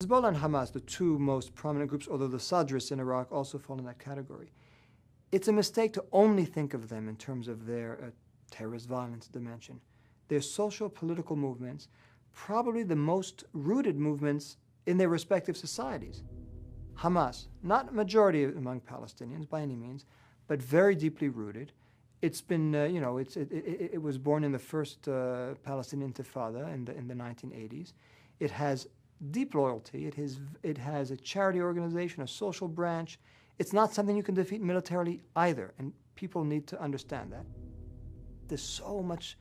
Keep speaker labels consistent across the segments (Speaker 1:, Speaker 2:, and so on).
Speaker 1: Hezbollah and Hamas, the two most prominent groups, although the Sadrists in Iraq also fall in that category. It's a mistake to only think of them in terms of their terrorist violence dimension. They're social political movements, probably the most rooted movements in their respective societies. Hamas, not a majority among Palestinians by any means, but very deeply rooted. It's been, it was born in the first Palestinian Intifada in the 1980s. It has deep loyalty. It has a charity organization, a social branch. It's not something you can defeat militarily either, and people need to understand that. There's so much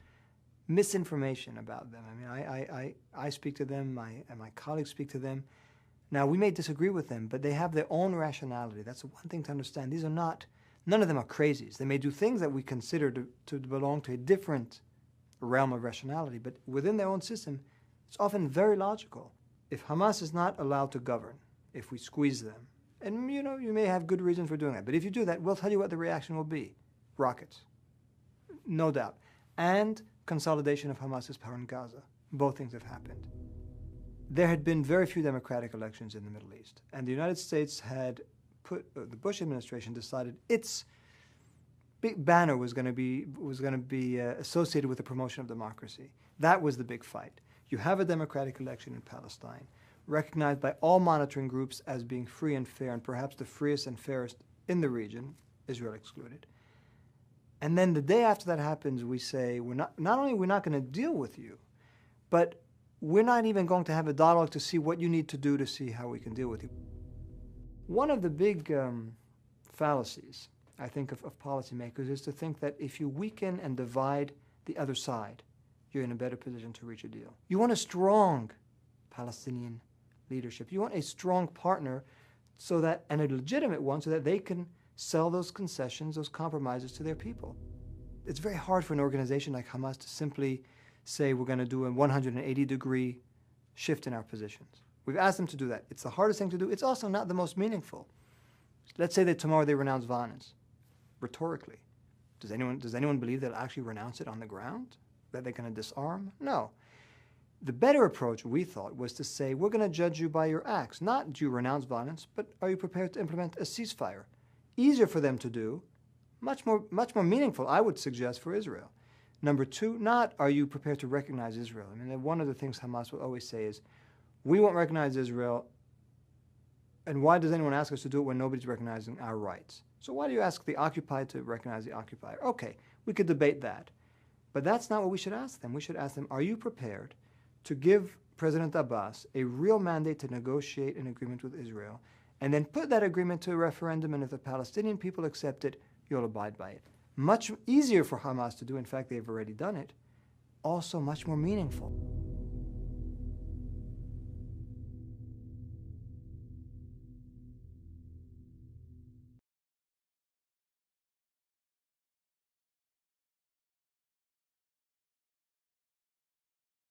Speaker 1: misinformation about them. I mean, I speak to them, and my colleagues speak to them. Now, we may disagree with them, but they have their own rationality. That's one thing to understand. These are not, none of them are crazies. They may do things that we consider to belong to a different realm of rationality, but within their own system, it's often very logical. If Hamas is not allowed to govern, if we squeeze them, and you may have good reason for doing that, but if you do that, we'll tell you what the reaction will be. Rockets, no doubt. And consolidation of Hamas's power in Gaza. Both things have happened. There had been very few democratic elections in the Middle East, and the United States had the Bush administration decided its big banner was going to be associated with the promotion of democracy. That was the big fight. You have a democratic election in Palestine, recognized by all monitoring groups as being free and fair, and perhaps the freest and fairest in the region, Israel excluded. And then the day after that happens, we say, not only we're not going to deal with you, but we're not even going to have a dialogue to see what you need to do to see how we can deal with you. One of the big fallacies, I think, of policymakers is to think that if you weaken and divide the other side, you're in a better position to reach a deal. You want a strong Palestinian leadership. You want a strong partner and a legitimate one so that they can sell those concessions, those compromises to their people. It's very hard for an organization like Hamas to simply say we're going to do a 180-degree shift in our positions. We've asked them to do that. It's the hardest thing to do. It's also not the most meaningful. Let's say that tomorrow they renounce violence, rhetorically. Does anyone believe they'll actually renounce it on the ground? That they're going to disarm? No. The better approach, we thought, was to say, we're going to judge you by your acts. Not do you renounce violence, but are you prepared to implement a ceasefire? Easier for them to do, much more meaningful, I would suggest, for Israel. Number two, not are you prepared to recognize Israel. I mean, one of the things Hamas will always say is, we won't recognize Israel, and why does anyone ask us to do it when nobody's recognizing our rights? So why do you ask the occupied to recognize the occupier? Okay, we could debate that. But that's not what we should ask them. We should ask them, are you prepared to give President Abbas a real mandate to negotiate an agreement with Israel, and then put that agreement to a referendum, and if the Palestinian people accept it, you'll abide by it? Much easier for Hamas to do. In fact, they've already done it. Also much more meaningful.